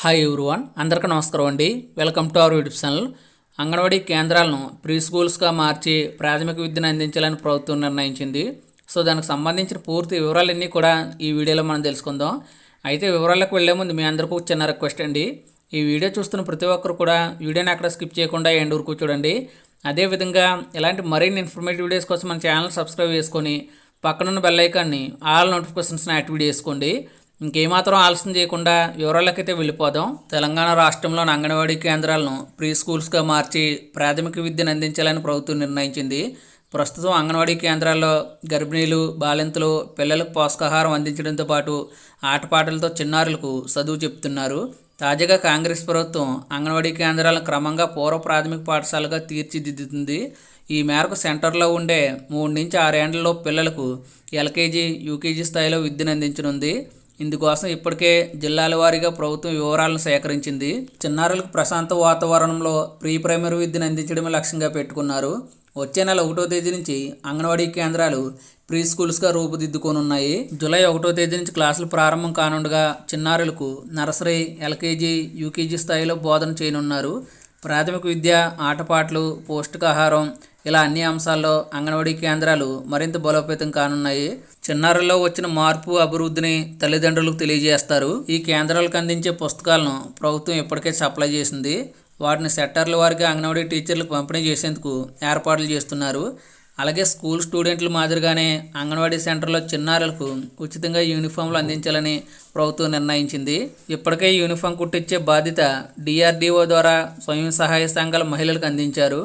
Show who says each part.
Speaker 1: Hi everyone, అందరికీ నమస్కారం అండి. Welcome to our YouTube channel. Anganwadi కేంద్రాలను ప్రీ స్కూల్స్గా మార్చి ప్రాథమిక విద్యను అందించాలని ప్రభుత్వం నిర్ణయించింది. సో దానికి సంబంధించిన పూర్తి వివరాలన్నీ కూడా ఈ వీడియోలో మనం తెలుసుకుందాం. అయితే వివరాలకు వెళ్లే ముందు మీ అందరికీ చిన్న రిక్వెస్ట్ అండి. ఈ వీడియో చూస్తున్న ప్రతి ఒక్కరు కూడా వీడియోని అక్కడ స్కిప్ చేయకుండా ఎండ్ వరకు చూడండి. అదేవిధంగా ఇలాంటి మరిన్ని ఇన్ఫర్మేటివ్ వీడియోస్ కోసం మన ఛానల్ సబ్స్క్రైబ్ చేసుకొని పక్కనున్న బెల్ ఐకాన్ని ఆల్ నోటిఫికేషన్స్ని యాక్టివేట్ చేసుకోండి. ఇంకేమాత్రం ఆలస్యం చేయకుండా వివరాలకైతే వెళ్ళిపోదాం. తెలంగాణ రాష్ట్రంలోని అంగన్వాడీ కేంద్రాలను ప్రీ స్కూల్స్గా మార్చి ప్రాథమిక విద్యను అందించాలని ప్రభుత్వం నిర్ణయించింది. ప్రస్తుతం అంగన్వాడీ కేంద్రాల్లో గర్భిణీలు, బాలింతలు, పిల్లలకు పోషకాహారం అందించడంతో పాటు ఆటపాటలతో చిన్నారులకు చదువు చెప్తున్నారు. తాజాగా కాంగ్రెస్ ప్రభుత్వం అంగన్వాడీ కేంద్రాలను క్రమంగా పూర్వ ప్రాథమిక పాఠశాలగా తీర్చిదిద్దుతుంది. ఈ మేరకు సెంటర్లో ఉండే 3 నుంచి 6 ఏళ్లలో పిల్లలకు ఎల్కేజీ, యూకేజీ స్థాయిలో విద్యను అందించనుంది. ఇందుకోసం ఇప్పటికే జిల్లాల వారీగా ప్రభుత్వం వివరాలను సేకరించింది. చిన్నారులకు ప్రశాంత వాతావరణంలో ప్రీ ప్రైమరీ విద్యను అందించడమే లక్ష్యంగా పెట్టుకున్నారు. వచ్చే నెల 1వ తేదీ నుంచి అంగన్వాడీ కేంద్రాలు ప్రీ స్కూల్స్గా రూపుదిద్దుకోనున్నాయి. జూలై 1వ తేదీ నుంచి క్లాసులు ప్రారంభం కానుండగా చిన్నారులకు నర్సరీ, ఎల్కేజీ, యూకేజీ స్థాయిలో బోధన చేయనున్నారు. ప్రాథమిక విద్య, ఆటపాటలు, పౌష్టికాహారం ఇలా అన్ని అంశాల్లో అంగన్వాడీ కేంద్రాలు మరింత బలోపేతం కానున్నాయి. చిన్నారుల్లో వచ్చిన మార్పు, అభివృద్ధిని తల్లిదండ్రులకు తెలియజేస్తారు. ఈ కేంద్రాలకు అందించే పుస్తకాలను ప్రభుత్వం ఇప్పటికే సప్లై చేసింది. వాటిని సెక్టార్ల వారీగా అంగన్వాడీ టీచర్లకు పంపిణీ చేసేందుకు ఏర్పాట్లు చేస్తున్నారు. అలాగే స్కూల్ స్టూడెంట్ల మాదిరిగానే అంగన్వాడీ సెంటర్లో చిన్నారులకు ఉచితంగా యూనిఫామ్లు అందించాలని ప్రభుత్వం నిర్ణయించింది. ఇప్పటికే యూనిఫామ్ కుట్టించే బాధ్యత DRDO ద్వారా స్వయం సహాయ సంఘాల మహిళలకు అందించారు.